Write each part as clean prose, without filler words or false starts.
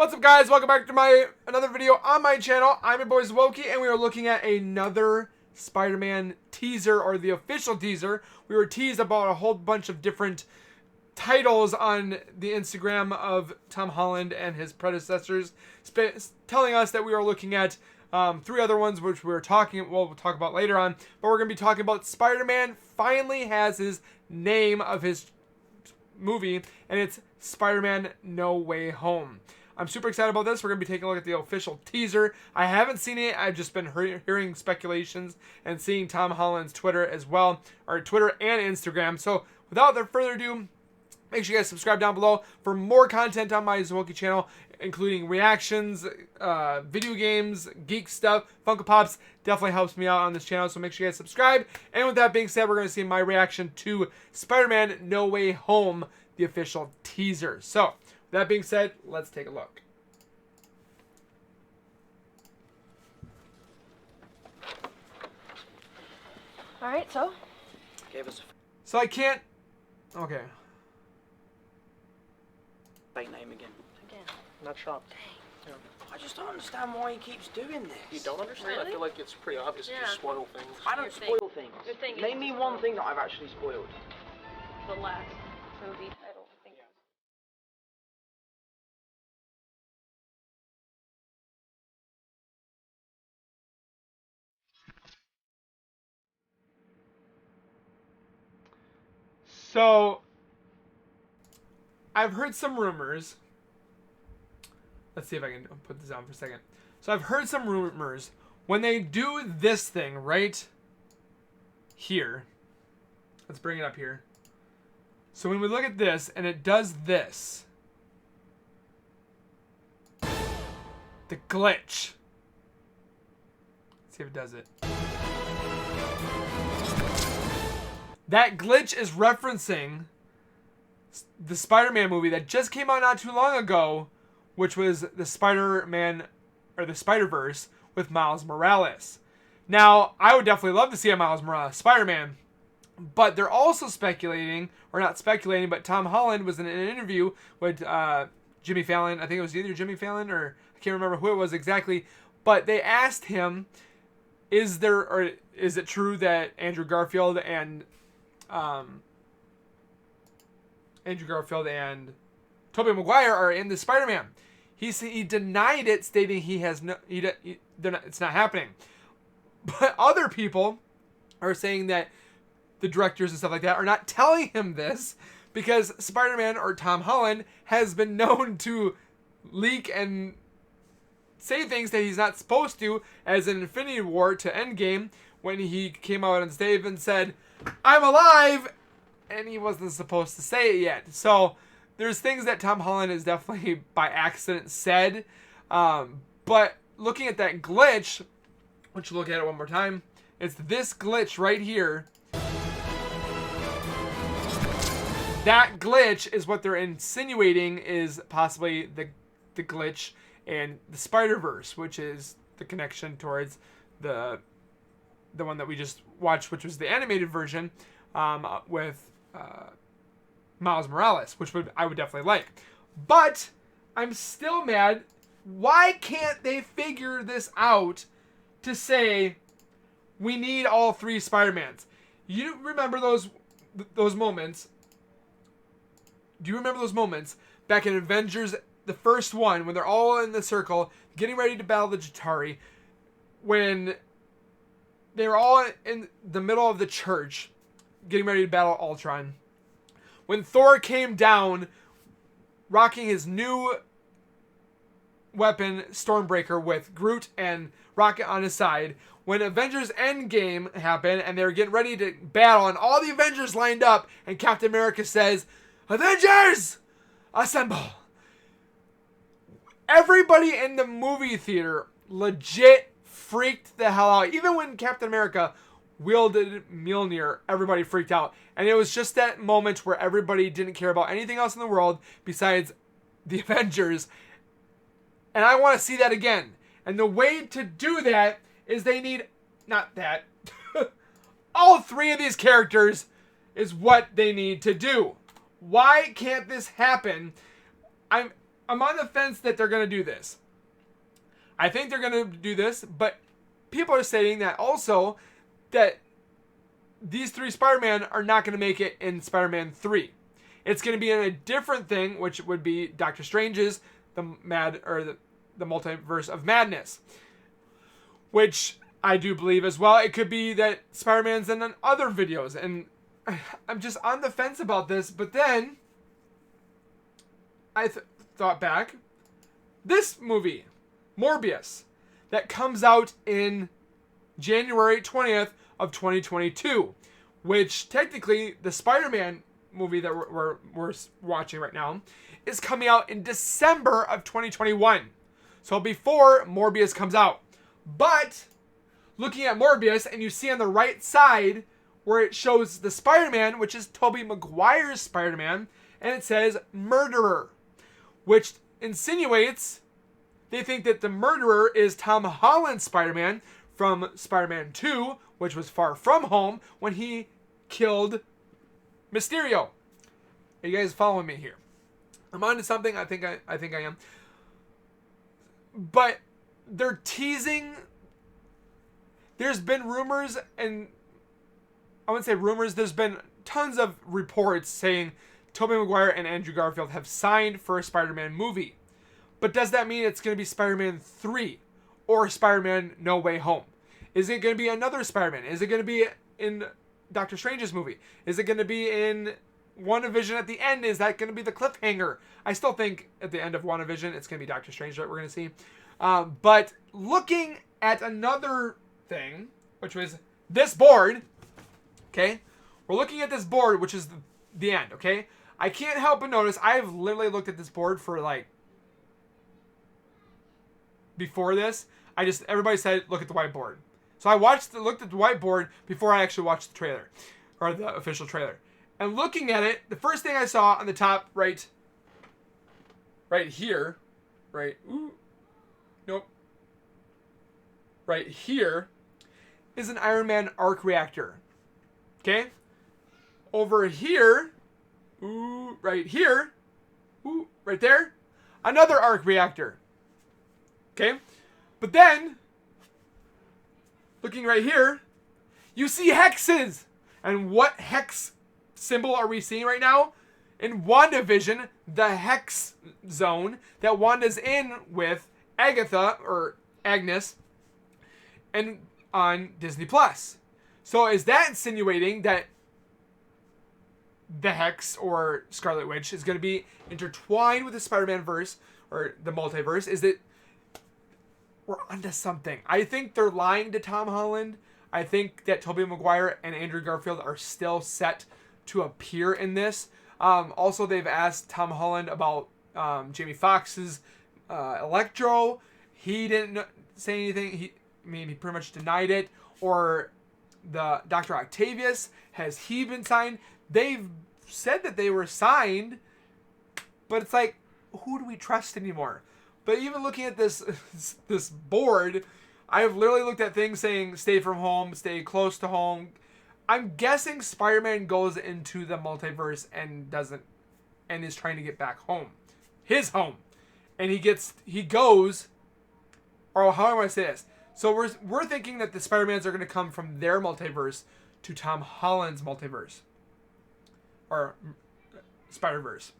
What's up, guys? Welcome back to another video on my channel. I'm your boy Zwoki, and we are looking at another Spider-Man teaser, or the official teaser. We were teased about a whole bunch of different titles on the Instagram of Tom Holland and his predecessors, telling us that we are looking at three other ones, which we'll talk about later on. But we're going to be talking about Spider-Man finally has his name of his movie, and it's Spider-Man No Way Home. I'm super excited about this. We're going to be taking a look at the official teaser. I haven't seen it. I've just been hearing speculations and seeing Tom Holland's Twitter as well, or Twitter and Instagram. So without further ado, make sure you guys subscribe down below for more content on my Zwoki channel, including reactions, video games, geek stuff, Funko Pops. Definitely helps me out on this channel, so make sure you guys subscribe. And with that being said, we're going to see my reaction to Spider-Man No Way Home, the official teaser. So with that being said, let's take a look. Alright, so? So I can't... Okay. Fake name again. Not shocked. Yeah. I just don't understand why he keeps doing this. You don't understand? Really? I feel like it's pretty obvious if you spoil things. I don't spoil things. Your thing is- Name me one thing that I've actually spoiled. The last movie title, I think. So, I've heard some rumors. Let's see if I can put this on for a second. So I've heard some rumors when they do this thing right here. Let's bring it up here. So when we look at this and it does this, the glitch. Let's see if it does it. That glitch is referencing the Spider-Man movie that just came out not too long ago, which was the Spider-Man, or the Spider-Verse, with Miles Morales. Now, I would definitely love to see a Miles Morales Spider-Man, but they're also speculating, or not speculating, but Tom Holland was in an interview with Jimmy Fallon. I think it was either Jimmy Fallon, or I can't remember who it was exactly, but they asked him, is it true that Andrew Garfield and Tobey Maguire are in the Spider-Man? He denied it, stating it's not happening. But other people are saying that the directors and stuff like that are not telling him this because Spider-Man, or Tom Holland, has been known to leak and say things that he's not supposed to, as in Infinity War to Endgame, when he came out on stage and said, "I'm alive," and he wasn't supposed to say it yet. So there's things that Tom Holland has definitely by accident said. But looking at that glitch, let's look at it one more time. It's this glitch right here. That glitch is what they're insinuating is possibly the glitch in the Spider-Verse, which is the connection towards the one that we just watched, which was the animated version with Miles Morales, which I would definitely like. But I'm still mad. Why can't they figure this out to say we need all three Spider-Mans? You remember those moments? Do you remember those moments back in Avengers, the first one, when they're all in the circle getting ready to battle the Chitauri, when they were all in the middle of the church getting ready to battle Ultron? When Thor came down, rocking his new weapon, Stormbreaker, with Groot and Rocket on his side. When Avengers Endgame happened, and they were getting ready to battle, and all the Avengers lined up, and Captain America says, "Avengers, assemble!" Everybody in the movie theater legit freaked the hell out. Even when Captain America wielded Mjolnir, everybody freaked out. And it was just that moment where everybody didn't care about anything else in the world besides the Avengers. And I want to see that again. And the way to do that is they need, not that, all three of these characters is what they need to do. Why can't this happen? I'm on the fence that they're going to do this. I think they're going to do this, but people are saying that also that these 3 Spider-Man are not going to make it in Spider-Man 3. It's going to be in a different thing, which would be Doctor Strange's the Multiverse of Madness, which I do believe as well. It could be that Spider-Man's in other videos, and I'm just on the fence about this. But then I thought back, this movie, Morbius, that comes out in January 20th of 2022, which technically the Spider-Man movie that we're watching right now is coming out in December of 2021. So before Morbius comes out. But looking at Morbius, and you see on the right side where it shows the Spider-Man, which is Tobey Maguire's Spider-Man, and it says murderer, which insinuates they think that the murderer is Tom Holland's Spider-Man from Spider-Man 2, which was Far From Home, when he killed Mysterio. Are you guys following me here? I'm on to something. I think I am. But they're teasing. There's been rumors, and I wouldn't say rumors. There's been tons of reports saying Tobey Maguire and Andrew Garfield have signed for a Spider-Man movie. But does that mean it's going to be Spider-Man 3 or Spider-Man No Way Home? Is it going to be another Spider-Man? Is it going to be in Doctor Strange's movie? Is it going to be in WandaVision at the end? Is that going to be the cliffhanger? I still think at the end of WandaVision, it's going to be Doctor Strange that we're going to see. But looking at another thing, which was this board, okay? We're looking at this board, which is the end, okay? I can't help but notice, I've literally looked at this board for like, before this, everybody said, look at the whiteboard. So I looked at the whiteboard before I actually watched the trailer, or the official trailer. And looking at it, the first thing I saw on the top right here, right here, is an Iron Man arc reactor. Okay? Over here, right here, right there, another arc reactor. Okay? But then, looking right here, you see hexes. And what hex symbol are we seeing right now? In WandaVision, the hex zone that Wanda's in with Agatha, or Agnes, and on Disney+. So is that insinuating that the Hex, or Scarlet Witch, is going to be intertwined with the Spider-Man verse, or the multiverse? Is it... We're onto something. I think they're lying to Tom Holland. I think that Tobey Maguire and Andrew Garfield are still set to appear in this. Also, they've asked Tom Holland about Jamie Foxx's Electro. He didn't say anything. He pretty much denied it. Or the Dr. Octavius, has he been signed? They've said that they were signed, but it's like, who do we trust anymore? But even looking at this board, I've literally looked at things saying stay from home, stay close to home. I'm guessing Spider-Man goes into the multiverse and is trying to get back home. His home. And he goes, or how am I going to say this? So we're thinking that the Spider-Mans are going to come from their multiverse to Tom Holland's multiverse. Or Spider-Verse.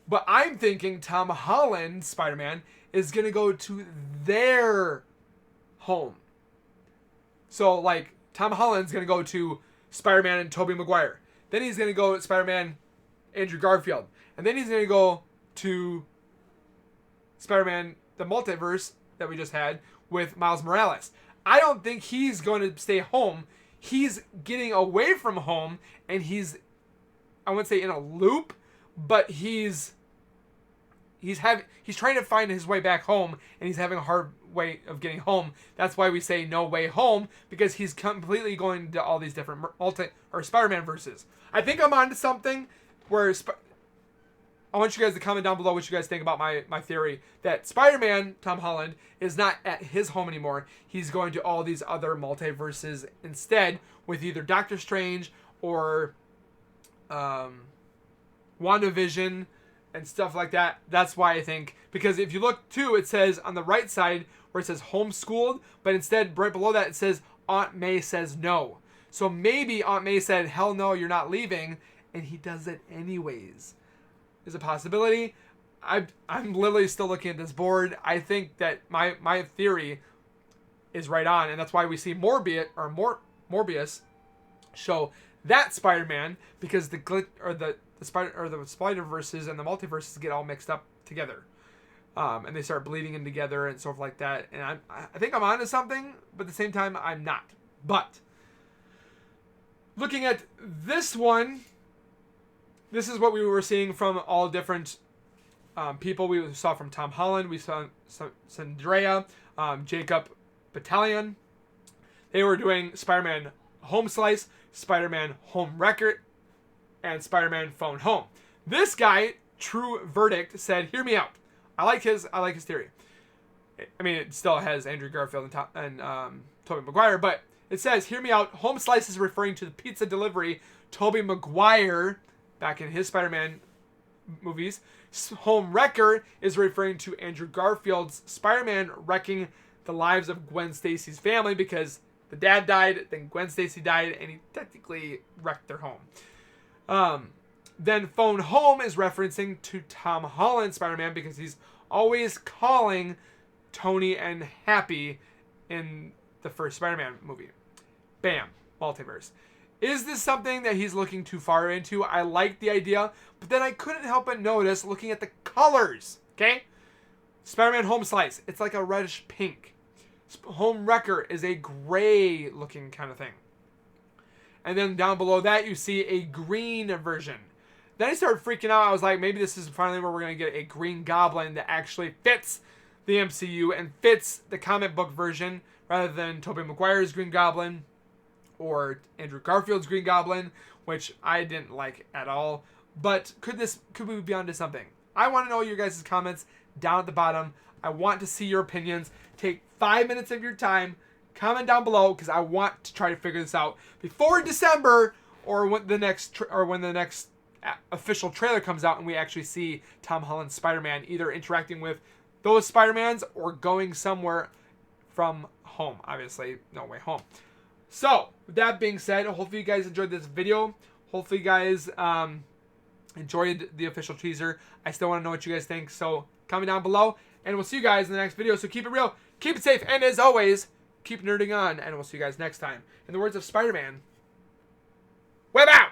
But I'm thinking Tom Holland's Spider-Man is going to go to their home. So, like, Tom Holland's going to go to Spider-Man and Tobey Maguire. Then he's going to go to Spider-Man Andrew Garfield. And then he's going to go to Spider-Man the Multiverse that we just had with Miles Morales. I don't think he's going to stay home. He's getting away from home, and he's, I wouldn't say in a loop, but he's trying to find his way back home, and he's having a hard way of getting home. That's why we say No Way Home, because he's completely going to all these different Spider-Man verses. I think I'm onto something where I want you guys to comment down below what you guys think about my theory that Spider-Man, Tom Holland, is not at his home anymore. He's going to all these other multiverses instead, with either Doctor Strange or WandaVision and stuff like that. That's why I think, because if you look too, it says on the right side where it says homeschooled, but instead right below that it says Aunt May says no. So maybe Aunt May said, hell no, you're not leaving, and he does it anyways. Is a possibility. I'm literally still looking at this board. I think that my theory is right on, and that's why we see Morbius show that Spider-Man, because the Spider-Verses and the multiverses get all mixed up together. And they start bleeding in together and stuff like that. And I think I'm onto something, but at the same time, I'm not. But looking at this one, this is what we were seeing from all different people. We saw from Tom Holland. We saw Zendaya, Jacob Batalon. They were doing Spider-Man Home Slice, Spider-Man Home Record, and Spider-Man Phone Home. This guy, True Verdict, said, hear me out. I like his theory. I mean, it still has Andrew Garfield and Tobey Maguire, but it says, hear me out. Home Slice is referring to the pizza delivery Tobey Maguire, back in his Spider-Man movies. Home Wrecker is referring to Andrew Garfield's Spider-Man wrecking the lives of Gwen Stacy's family, because the dad died, then Gwen Stacy died, and he technically wrecked their home. Then Phone Home is referencing to Tom Holland's Spider-Man, because he's always calling Tony and Happy in the first Spider-Man movie. Bam. Multiverse. Is this something that he's looking too far into? I like the idea, but then I couldn't help but notice looking at the colors. Okay? Spider-Man Home Slice. It's like a reddish pink. Home Wrecker is a gray looking kind of thing. And then down below that, you see a green version. Then I started freaking out. I was like, maybe this is finally where we're going to get a Green Goblin that actually fits the MCU and fits the comic book version, rather than Tobey Maguire's Green Goblin or Andrew Garfield's Green Goblin, which I didn't like at all. But could we be onto something? I want to know your guys' comments down at the bottom. I want to see your opinions. Take 5 minutes of your time. Comment down below, because I want to try to figure this out before December, or when the next official trailer comes out and we actually see Tom Holland's Spider-Man either interacting with those Spider-Mans or going somewhere from home. Obviously, No Way Home. So, with that being said, hopefully you guys enjoyed this video. Hopefully you guys enjoyed the official teaser. I still want to know what you guys think, so comment down below, and we'll see you guys in the next video. So keep it real, keep it safe, and as always, keep nerding on, and we'll see you guys next time. In the words of Spider-Man, web out!